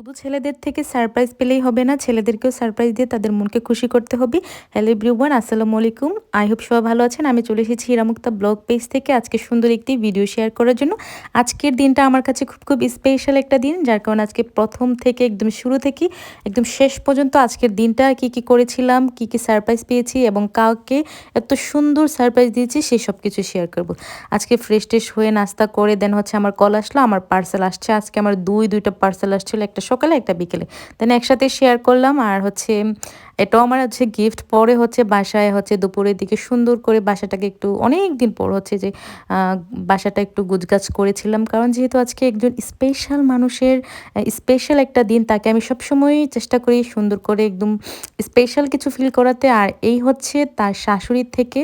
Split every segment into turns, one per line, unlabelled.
শুধু ছেলেদের থেকে সারপ্রাইজ পেলেই হবে না, ছেলেদেরকেও সারপ্রাইজ দিয়ে তাদের মনকে খুশি করতে হবে। হ্যালো এভরিওয়ান, আসসালামু আলাইকুম। আই হোপ সবাই ভালো আছেন। আমি চলে এসেছি হীরামুক্তা ব্লগ পেজ থেকে আজকে সুন্দর একটি ভিডিও শেয়ার করার জন্য। আজকের দিনটা আমার কাছে খুব স্পেশাল একটা দিন, যার কারণে আজকে প্রথম থেকে একদম শুরু থেকে একদম শেষ পর্যন্ত আজকের দিনটা কি করেছিলাম, কি সারপ্রাইজ পেয়েছি এবং কাউকে এত সুন্দর সারপ্রাইজ দিয়েছি সেই সব কিছু শেয়ার করব। আজকে ফ্রেশ ট্রেশ হয়ে নাস্তা করে দেন হচ্ছে আমার কল আসলো, আমার পার্সেল আসছে। আজকে আমার দুইটা পার্সেল আসছিল, একটা সকালে একটা বিকেলে, দেন একসাথে শেয়ার করলাম। আর হচ্ছে এটাও আমার হচ্ছে গিফট। পরে হচ্ছে বাসায় হচ্ছে দুপুরের দিকে সুন্দর করে বাসাটাকে একটু অনেক দিন পর হচ্ছে যে বাসাটা একটু গুছগাছ করেছিলাম, কারণ যেহেতু আজকে একজন স্পেশাল মানুষের স্পেশাল একটা দিন, তাকে আমি সবসময়ই চেষ্টা করি সুন্দর করে একদম স্পেশাল কিছু ফিল করাতে। আর এই হচ্ছে তার শাশুড়ির থেকে,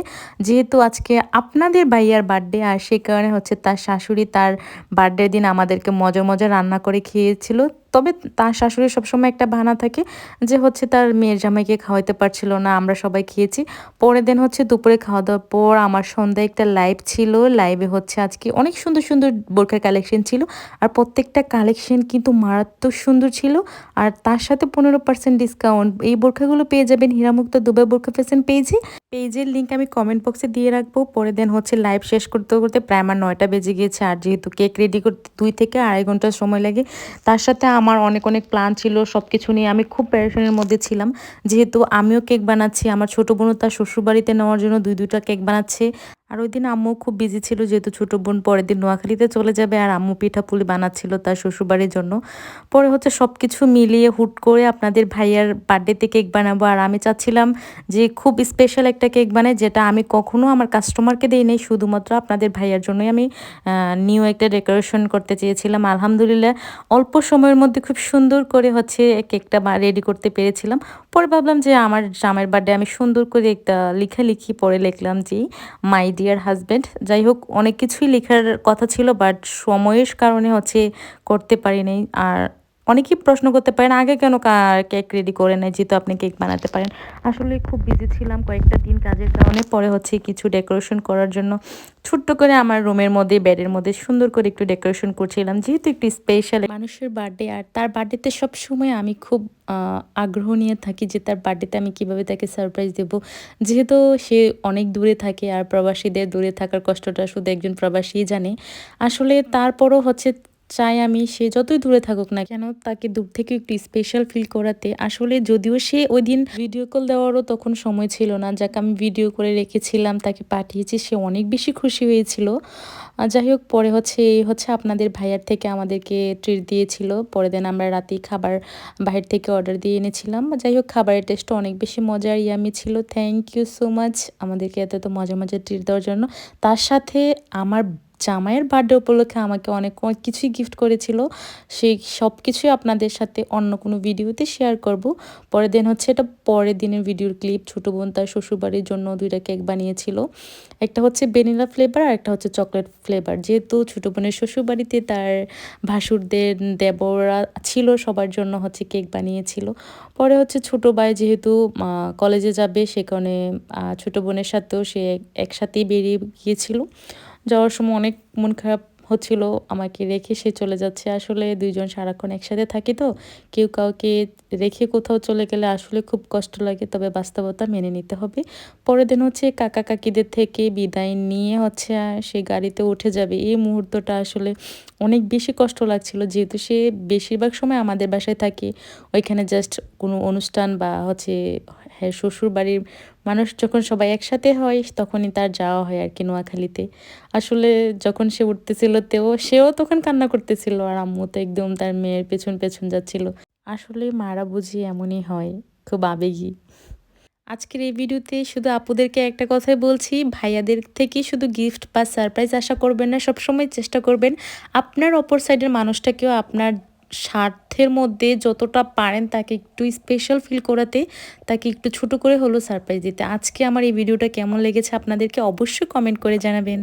যেহেতু আজকে আপনাদের ভাইয়ার বার্থডে, আর সেই কারণে হচ্ছে তার শাশুড়ি তার বার্থডের দিন আমাদেরকে মজা রান্না করে খেয়েছিল। তবে তার শাশুড়ির সবসময় একটা বাহানা থাকে যে হচ্ছে তার মেয়ের জামাইকে খাওয়াইতে পারছিল না, আমরা সবাই খেয়েছি। পরের দিন হচ্ছে দুপুরে খাওয়া দাওয়ার পর আমার সন্ধ্যায় একটা লাইভ ছিল, লাইভে হচ্ছে আজকে অনেক সুন্দর সুন্দর বোরখার কালেকশন ছিল। আর প্রত্যেকটা কালেকশন কিন্তু মারাত্মক সুন্দর ছিল। আর তার সাথে 15% ডিসকাউন্ট। এই বোরখাগুলো পেয়ে যাবেন হীরামুক্তা দুবাই বোরখা ফ্যাশন পেজে। পেজের লিঙ্ক আমি কমেন্ট বক্সে দিয়ে রাখবো। পরে দেন হচ্ছে লাইভ শেষ করতে করতে প্রায় আমার 9টা বেজে গিয়েছে। আর যেহেতু কেক রেডি করতে 2 থেকে আড়াই ঘন্টা সময় লাগে, তার সাথে আমার অনেক প্ল্যান ছিল, সব কিছু নিয়ে আমি খুব প্যারেশানের মধ্যে ছিলাম। যেহেতু আমিও কেক বানাচ্ছি, আমার ছোটো বোনও তার শ্বশুরবাড়িতে নেওয়ার জন্য দুইটা কেক বানাচ্ছে। আর ওই দিন আম্মু খুব বিজি ছিল, যেহেতু ছোটো বোন পরের দিন নোয়াখালীতে চলে যাবে, আর আম্মু পিঠাপুলি বানাচ্ছিল তার শ্বশুরবাড়ির জন্য। পরে হচ্ছে সব কিছু মিলিয়ে হুট করে আপনাদের ভাইয়ার বার্থডেতে কেক বানাবো। আর আমি চাচ্ছিলাম যে খুব স্পেশাল একটা কেক বানাই, যেটা আমি কখনো আমার কাস্টমারকে দিই নাই, শুধুমাত্র আপনাদের ভাইয়ার জন্যই আমি নিউ একটা ডেকোরেশন করতে চেয়েছিলাম। আলহামদুলিল্লাহ অল্প সময়ের মধ্যে খুব সুন্দর করে হচ্ছে কেকটা রেডি করতে পেরেছিলাম। পরে ভাবলাম যে আমার জামাইয়ের বার্থডে আমি সুন্দর করে একটা লেখালেখি পরে লিখলাম যে মাই ডিয়ার হাজব্যান্ড। যাই হোক, অনেক কিছুই লেখার কথা ছিল, বাট সময়ের কারণে হচ্ছে করতে পারি নাই। আর অনেকেই প্রশ্ন করতে পারেন আগে কেন কেক রেডি করে নেয়, যেহেতু আপনি কেক বানাতে পারেন। আসলে খুব বিজি ছিলাম কয়েকটা দিন কাজের কারণে। পরে হচ্ছে কিছু ডেকোরেশন করার জন্য ছোট্ট করে আমার রুমের মধ্যে বেডের মধ্যে সুন্দর করে একটু ডেকোরেশন করছিলাম, যেহেতু একটু স্পেশাল মানুষের বার্থডে। আর তার বার্থডেতে সবসময় আমি খুব আগ্রহ নিয়ে থাকি যে তার বার্থডেতে আমি কিভাবে তাকে সারপ্রাইজ দেব। যেহেতু সে অনেক দূরে থাকে, আর প্রবাসীদের দূরে থাকার কষ্টটা শুধু একজন প্রবাসীই জানে। আসলে তারপরও হচ্ছে চাই আমি সে যতই দূরে থাকুক না কেন, তাকে দূর থেকে একটু স্পেশাল ফিল করাতে। আসলে যদিও সে ওই দিন ভিডিও কল দেওয়ারও তখন সময় ছিল না, যাকে আমি ভিডিও করে রেখেছিলাম তাকে পাঠিয়েছি, সে অনেক বেশি খুশি হয়েছিল। যাই হোক, পরে হচ্ছে এই হচ্ছে আপনাদের ভাইয়ার থেকে আমাদেরকে ট্রিট দিয়েছিল। পরে দিন আমরা রাতেই খাবার বাহির থেকে অর্ডার দিয়ে এনেছিলাম। যাই হোক, খাবারের টেস্টটা অনেক বেশি মজার ইয়ামি ছিল। থ্যাংক ইউ সো মাচ আমাদেরকে এত মজা ট্রিট দেওয়ার জন্য। তার সাথে আমার জামাইয়ের বার্থডে উপলক্ষে আমাকে অনেক কিছুই গিফট করেছিল। সেই সব কিছুই আপনাদের সাথে অন্য কোনো ভিডিওতে শেয়ার করব। পরের দিন হচ্ছে এটা পরের দিনের ভিডিওর ক্লিপ। ছোটো বোন তার শ্বশুরবাড়ির জন্য 2টা কেক বানিয়েছিল, একটা হচ্ছে ভ্যানিলা ফ্লেভার আর একটা হচ্ছে চকলেট ফ্লেভার। যেহেতু ছোটো বোনের শ্বশুরবাড়িতে তার ভাসুরদের দেবরা ছিল, সবার জন্য হচ্ছে কেক বানিয়েছিল। পরে হচ্ছে ছোটো ভাই যেহেতু কলেজে যাবে, সে কারণে ছোটো বোনের সাথেও সে একসাথেই বেরিয়ে গিয়েছিল। যাওয়ার সময় অনেক মন খারাপ হচ্ছিল, আমাকে রেখে সে চলে যাচ্ছে। আসলে দুইজন সারাক্ষণ একসাথে থাকি তো, কেউ কাউকে রেখে কোথাও চলে গেলে আসলে খুব কষ্ট লাগে, তবে বাস্তবতা মেনে নিতে হবে। পরের দিন হচ্ছে কাকা কাকিদের থেকে বিদায় নিয়ে হচ্ছে সে গাড়িতে উঠে যাবে। এই মুহূর্তটা আসলে অনেক বেশি কষ্ট লাগছিল, যেহেতু সে বেশিরভাগ সময় আমাদের বাসায় থাকে। ওইখানে জাস্ট কোনো অনুষ্ঠান বা হচ্ছে হ্যাঁ শ্বশুর বাড়ির মানুষ যখন সবাই একসাথে হয় তখনই তার যাওয়া হয় আর কি নোয়াখালীতে। আসলে যখন সে উঠতেছিল সেও তখন কান্না করতেছিল, আর আম্মু তো একদম তার মেয়ের পেছন যাচ্ছিল। আসলে মারা বুঝি এমনই হয়, খুব আবেগী। আজকের এই ভিডিওতে শুধু আপুদেরকে একটা কথাই বলছি, ভাইয়াদের থেকে শুধু গিফট বা সারপ্রাইজ আশা করবেন না। সবসময় চেষ্টা করবেন আপনার অপর সাইডের মানুষটাকেও আপনার স্বার্থের মধ্যে যতটা পারেন তাকে একটু স্পেশাল ফিল করাতে, তাকে একটু ছোট করে হলেও সারপ্রাইজ দিতে। আজকে আমার এই ভিডিওটা কেমন লেগেছে আপনাদেরকে অবশ্যই কমেন্ট করে জানাবেন।